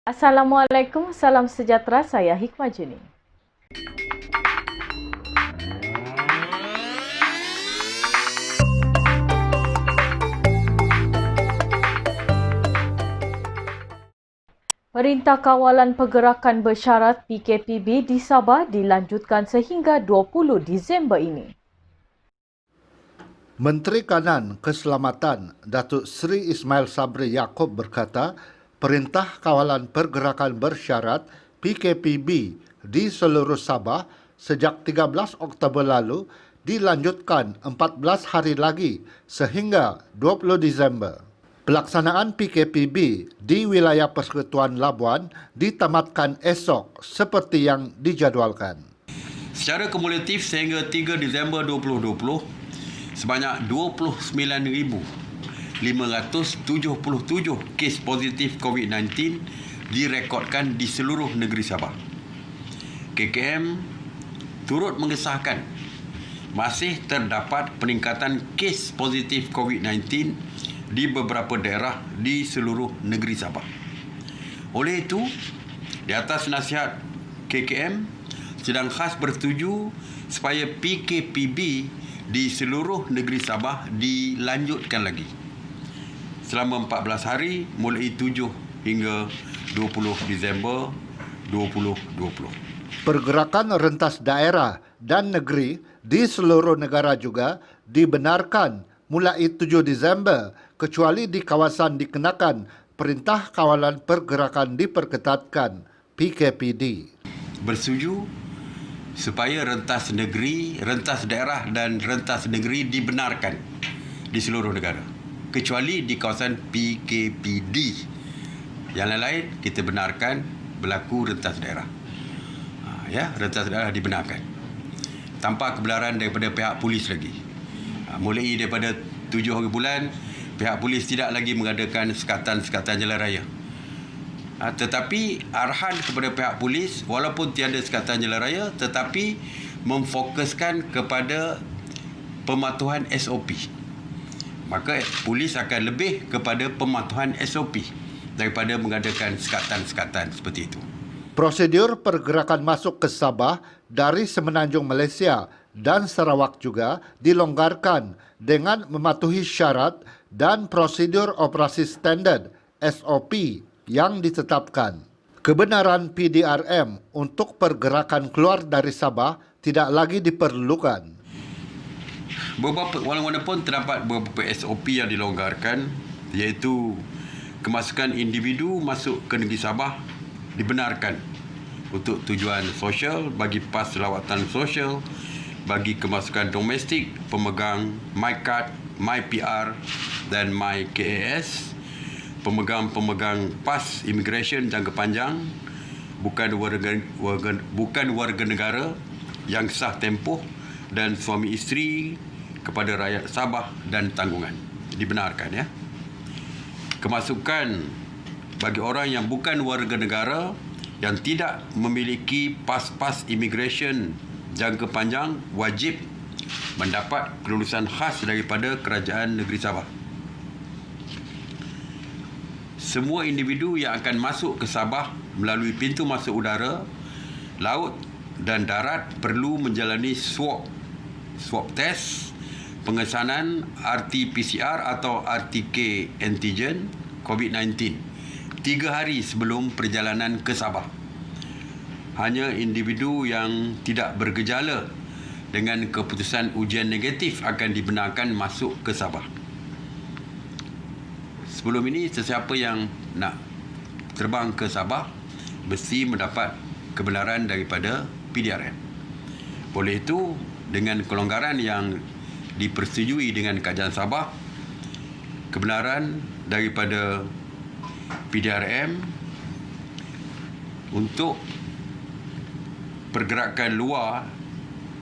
Assalamualaikum, salam sejahtera, saya Hikmah Juni. Perintah Kawalan Pergerakan Bersyarat PKPB di Sabah dilanjutkan sehingga 20 Disember ini. Menteri Kanan Keselamatan Datuk Seri Ismail Sabri Yaakob berkata, Perintah Kawalan Pergerakan Bersyarat PKPB di seluruh Sabah sejak 13 Oktober lalu dilanjutkan 14 hari lagi sehingga 20 Disember. Pelaksanaan PKPB di wilayah Persekutuan Labuan ditamatkan esok seperti yang dijadualkan. Secara kumulatif sehingga 3 Disember 2020, sebanyak 29,577 kes positif COVID-19 direkodkan di seluruh negeri Sabah. KKM turut mengesahkan masih terdapat peningkatan kes positif COVID-19 di beberapa daerah di seluruh negeri Sabah. Oleh itu, di atas nasihat KKM, Sidang Khas bersetuju supaya PKPB di seluruh negeri Sabah dilanjutkan lagi selama 14 hari mulai 7 hingga 20 Disember 2020. Pergerakan rentas daerah dan negeri di seluruh negara juga dibenarkan mulai 7 Disember kecuali di kawasan dikenakan Perintah Kawalan Pergerakan Diperketatkan PKPD. Bersetuju supaya rentas negeri, rentas daerah dan rentas negeri dibenarkan di seluruh negara kecuali di kawasan PKPD. Yang lain kita benarkan berlaku rentas daerah. Rentas daerah dibenarkan tanpa kebenaran daripada pihak polis lagi. Mulai daripada 7 hari bulan, pihak polis tidak lagi mengadakan sekatan-sekatan jalan raya. Tetapi arahan kepada pihak polis, walaupun tiada sekatan jalan raya, tetapi memfokuskan kepada pematuhan SOP. Maka polis akan lebih kepada pematuhan SOP daripada mengadakan sekatan-sekatan seperti itu. Prosedur pergerakan masuk ke Sabah dari Semenanjung Malaysia dan Sarawak juga dilonggarkan dengan mematuhi syarat dan prosedur operasi standard SOP yang ditetapkan. Kebenaran PDRM untuk pergerakan keluar dari Sabah tidak lagi diperlukan. Walaupun terdapat beberapa SOP yang dilonggarkan, iaitu kemasukan individu masuk ke negeri Sabah dibenarkan untuk tujuan sosial, bagi pas lawatan sosial, bagi kemasukan domestik, pemegang MyCard, MyPR dan MyKAS, pemegang pas immigration jangka panjang, bukan warga negara yang sah tempoh, dan suami isteri kepada rakyat Sabah dan tanggungan dibenarkan. Kemasukan bagi orang yang bukan warga negara yang tidak memiliki pas immigration jangka panjang wajib mendapat kelulusan khas daripada Kerajaan Negeri Sabah. Semua individu yang akan masuk ke Sabah melalui pintu masuk udara, laut dan darat perlu menjalani swab test, pengesanan RT-PCR atau RTK antigen COVID-19 3 hari sebelum perjalanan ke Sabah. Hanya individu yang tidak bergejala dengan keputusan ujian negatif akan dibenarkan masuk ke Sabah. Sebelum ini, sesiapa yang nak terbang ke Sabah mesti mendapat kebenaran daripada PDRM. Oleh itu, dengan kelonggaran yang dipersetujui dengan Kerajaan Sabah, kebenaran daripada PDRM untuk pergerakan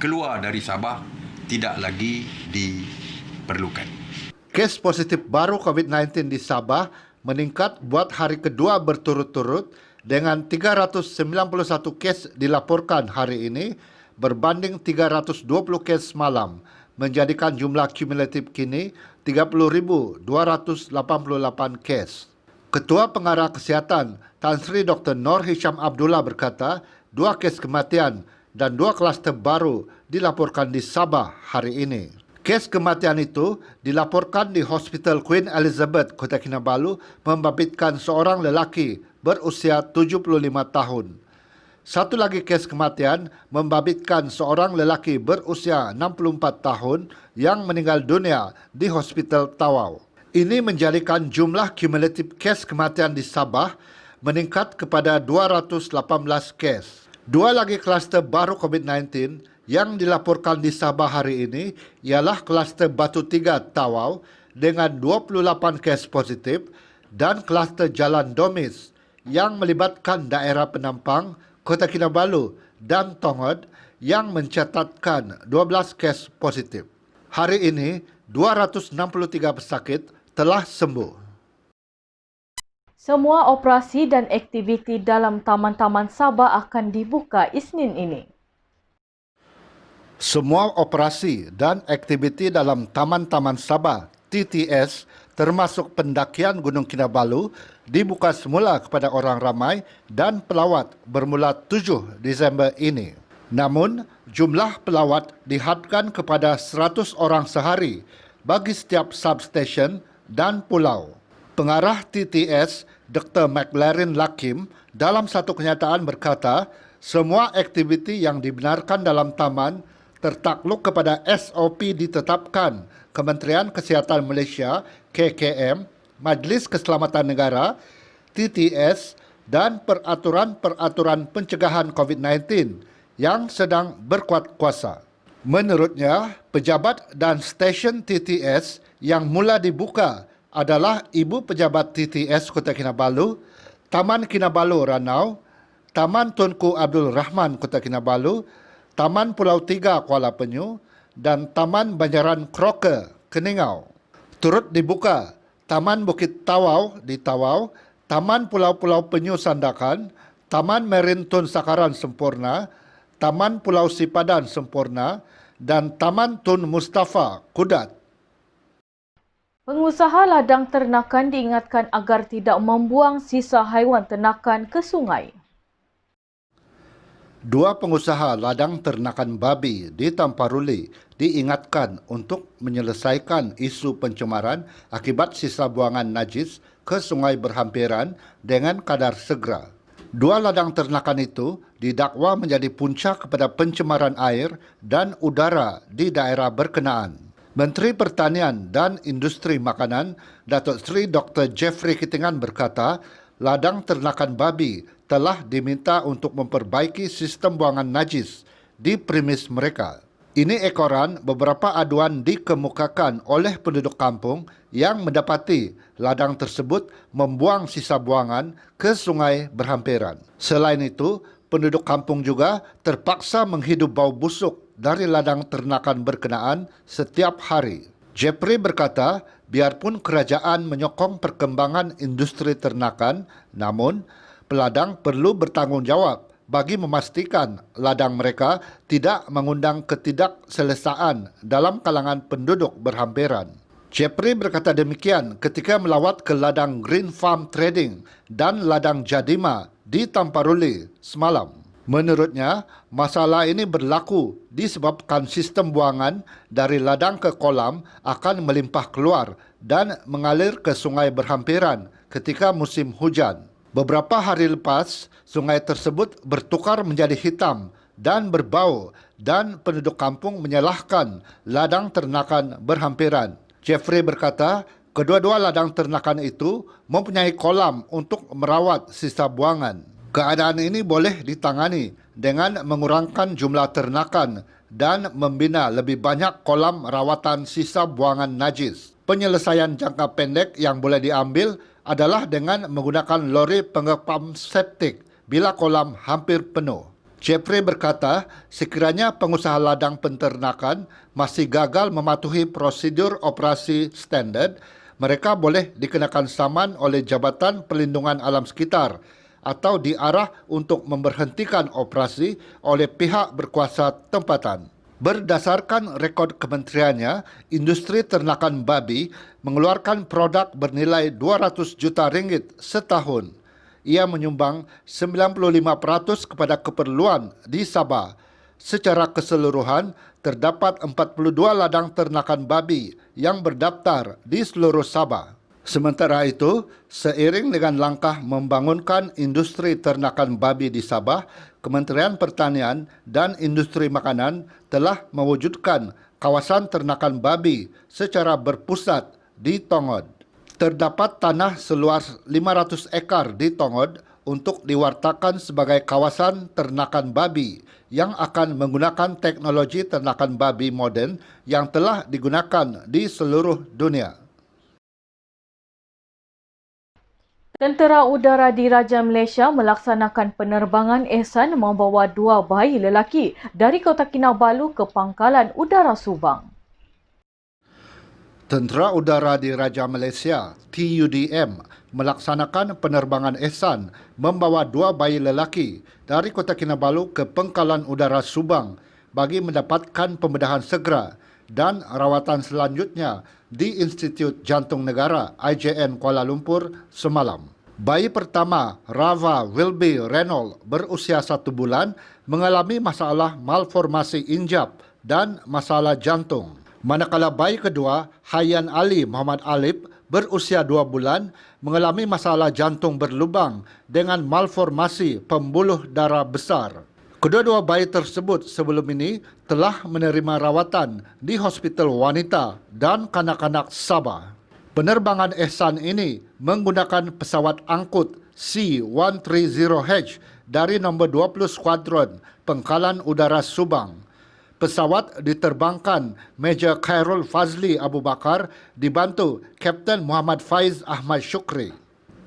keluar dari Sabah tidak lagi diperlukan. Kes positif baru COVID-19 di Sabah meningkat buat hari kedua berturut-turut dengan 391 kes dilaporkan hari ini berbanding 320 kes malam, menjadikan jumlah kumulatif kini 30,288 kes. Ketua Pengarah Kesihatan Tan Sri Dr. Nur Hisham Abdullah berkata 2 kes kematian dan 2 kluster baru dilaporkan di Sabah hari ini. Kes kematian itu dilaporkan di Hospital Queen Elizabeth, Kota Kinabalu membabitkan seorang lelaki berusia 75 tahun. Satu lagi kes kematian membabitkan seorang lelaki berusia 64 tahun yang meninggal dunia di Hospital Tawau. Ini menjadikan jumlah kumulatif kes kematian di Sabah meningkat kepada 218 kes. 2 lagi kluster baru COVID-19 yang dilaporkan di Sabah hari ini ialah kluster Batu Tiga Tawau dengan 28 kes positif dan kluster Jalan Domis yang melibatkan daerah Penampang, Kota Kinabalu dan Tongod yang mencatatkan 12 kes positif. Hari ini, 263 pesakit telah sembuh. Semua operasi dan aktiviti dalam Taman-Taman Sabah akan dibuka Isnin ini. Semua operasi dan aktiviti dalam Taman-Taman Sabah TTS termasuk pendakian Gunung Kinabalu dibuka semula kepada orang ramai dan pelawat bermula 7 Disember ini. Namun, jumlah pelawat dihadkan kepada 100 orang sehari bagi setiap substesen dan pulau. Pengarah TTS, Dr. McLaren Lakim, dalam satu kenyataan berkata, semua aktiviti yang dibenarkan dalam taman tertakluk kepada SOP ditetapkan Kementerian Kesihatan Malaysia, KKM, Majlis Keselamatan Negara, TTS dan peraturan-peraturan pencegahan COVID-19 yang sedang berkuat kuasa. Menurutnya, pejabat dan stesen TTS yang mula dibuka adalah Ibu Pejabat TTS Kota Kinabalu, Taman Kinabalu Ranau, Taman Tunku Abdul Rahman Kota Kinabalu, Taman Pulau Tiga Kuala Penyu dan Taman Banjaran Kroke Keningau. Turut dibuka Taman Bukit Tawau di Tawau, Taman Pulau-Pulau Penyu Sandakan, Taman Merin Tun Sakaran Sempurna, Taman Pulau Sipadan Sempurna dan Taman Tun Mustafa Kudat. Pengusaha ladang ternakan diingatkan agar tidak membuang sisa haiwan ternakan ke sungai. 2 pengusaha ladang ternakan babi di Tamparuli diingatkan untuk menyelesaikan isu pencemaran akibat sisa buangan najis ke sungai berhampiran dengan kadar segera. 2 ladang ternakan itu didakwa menjadi punca kepada pencemaran air dan udara di daerah berkenaan. Menteri Pertanian dan Industri Makanan, Datuk Seri Dr. Jeffrey Kitingan berkata, ladang ternakan babi telah diminta untuk memperbaiki sistem buangan najis di premis mereka. Ini ekoran beberapa aduan dikemukakan oleh penduduk kampung yang mendapati ladang tersebut membuang sisa buangan ke sungai berhampiran. Selain itu, penduduk kampung juga terpaksa menghidup bau busuk dari ladang ternakan berkenaan setiap hari. Jeffrey berkata, biarpun kerajaan menyokong perkembangan industri ternakan, namun peladang perlu bertanggungjawab bagi memastikan ladang mereka tidak mengundang ketidakselesaan dalam kalangan penduduk berhampiran. Jeffrey berkata demikian ketika melawat ke ladang Green Farm Trading dan ladang Jadima di Tamparuli semalam. Menurutnya, masalah ini berlaku disebabkan sistem buangan dari ladang ke kolam akan melimpah keluar dan mengalir ke sungai berhampiran ketika musim hujan. Beberapa hari lepas, sungai tersebut bertukar menjadi hitam dan berbau dan penduduk kampung menyalahkan ladang ternakan berhampiran. Jeffrey berkata, kedua-dua ladang ternakan itu mempunyai kolam untuk merawat sisa buangan. Keadaan ini boleh ditangani dengan mengurangkan jumlah ternakan dan membina lebih banyak kolam rawatan sisa buangan najis. Penyelesaian jangka pendek yang boleh diambil adalah dengan menggunakan lori pengepam septik bila kolam hampir penuh. Jeffrey berkata, sekiranya pengusaha ladang penternakan masih gagal mematuhi prosedur operasi standard, mereka boleh dikenakan saman oleh Jabatan Perlindungan Alam Sekitar atau diarah untuk memberhentikan operasi oleh pihak berkuasa tempatan. Berdasarkan rekod kementeriannya, industri ternakan babi mengeluarkan produk bernilai 200 juta ringgit setahun. ia menyumbang 95% kepada keperluan di Sabah. Secara keseluruhan, terdapat 42 ladang ternakan babi yang berdaftar di seluruh Sabah. Sementara itu, seiring dengan langkah membangunkan industri ternakan babi di Sabah, Kementerian Pertanian dan Industri Makanan telah mewujudkan kawasan ternakan babi secara berpusat di Tongod. Terdapat tanah seluas 500 ekar di Tongod untuk diwartakan sebagai kawasan ternakan babi yang akan menggunakan teknologi ternakan babi moden yang telah digunakan di seluruh dunia. Tentera Udara Diraja Malaysia melaksanakan penerbangan ihsan membawa 2 bayi lelaki dari Kota Kinabalu ke Pangkalan Udara Subang. Tentera Udara Diraja Malaysia, TUDM, melaksanakan penerbangan ihsan membawa 2 bayi lelaki dari Kota Kinabalu ke Pangkalan Udara Subang bagi mendapatkan pembedahan segera dan rawatan selanjutnya di Institut Jantung Negara IJN Kuala Lumpur semalam. Bayi pertama, Rava Wilby Reynolds, berusia 1 bulan, mengalami masalah malformasi injap dan masalah jantung. Manakala bayi kedua, Hayyan Ali Muhammad Alip, berusia 2 bulan, mengalami masalah jantung berlubang dengan malformasi pembuluh darah besar. Kedua-dua bayi tersebut sebelum ini telah menerima rawatan di Hospital Wanita dan Kanak-kanak Sabah. Penerbangan ihsan ini menggunakan pesawat angkut C-130H dari nombor 20 Skuadron Pangkalan Udara Subang. Pesawat diterbangkan Major Khairul Fazli Abu Bakar dibantu Kapten Muhammad Faiz Ahmad Syukri.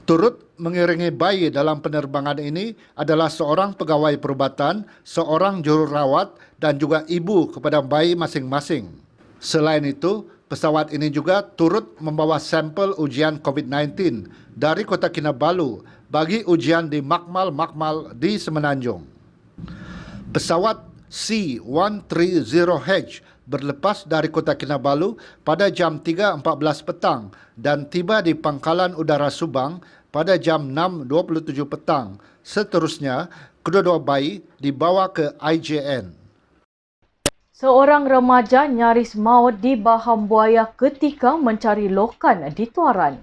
Turut mengiringi bayi dalam penerbangan ini adalah seorang pegawai perubatan, seorang jururawat dan juga ibu kepada bayi masing-masing. Selain itu, pesawat ini juga turut membawa sampel ujian COVID-19 dari Kota Kinabalu bagi ujian di makmal-makmal di Semenanjung. Pesawat C-130H berlepas dari Kota Kinabalu pada jam 3.14 petang dan tiba di Pangkalan Udara Subang pada jam 6.27 petang. Seterusnya, kedua-dua bayi dibawa ke IJN. Seorang remaja nyaris maut di baham buaya ketika mencari lokan di Tuaran.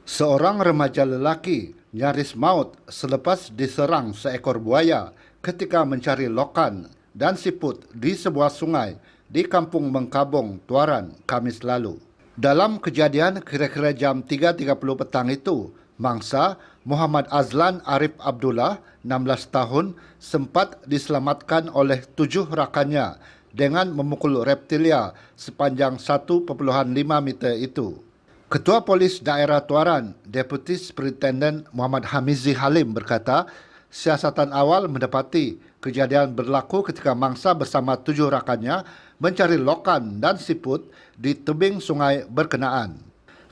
Seorang remaja lelaki nyaris maut selepas diserang seekor buaya ketika mencari lokan dan siput di sebuah sungai di Kampung Mengkabong, Tuaran, Khamis lalu. Dalam kejadian kira-kira jam 3.30 petang itu, mangsa Muhammad Azlan Arif Abdullah, 16 tahun, sempat diselamatkan oleh 7 rakannya dengan memukul reptilia sepanjang 1.5 meter itu. Ketua Polis Daerah Tuaran, Deputi Superintendent Muhammad Hamizi Halim berkata, siasatan awal mendapati kejadian berlaku ketika mangsa bersama 7 rakannya mencari lokan dan siput di tebing sungai berkenaan.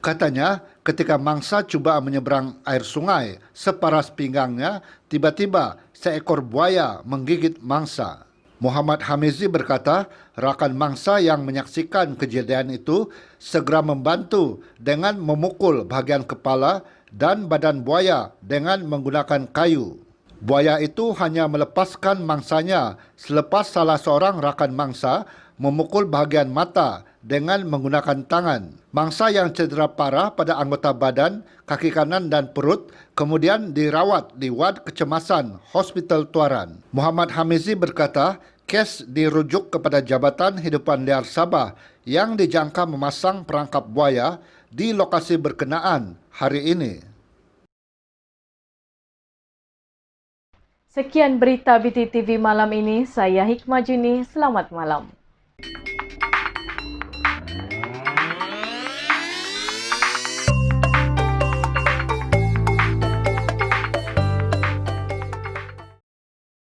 Katanya, ketika mangsa cuba menyeberang air sungai separas pinggangnya, tiba-tiba seekor buaya menggigit mangsa. Muhammad Hamizi berkata, rakan mangsa yang menyaksikan kejadian itu segera membantu dengan memukul bahagian kepala dan badan buaya dengan menggunakan kayu. Buaya itu hanya melepaskan mangsanya selepas salah seorang rakan mangsa memukul bahagian mata dengan menggunakan tangan. Mangsa yang cedera parah pada anggota badan, kaki kanan dan perut kemudian dirawat di Wad Kecemasan Hospital Tuaran. Muhammad Hamizi berkata, kes dirujuk kepada Jabatan Hidupan Liar Sabah yang dijangka memasang perangkap buaya di lokasi berkenaan hari ini. Sekian berita BTTV malam ini. Saya Hikmah Juni. Selamat malam.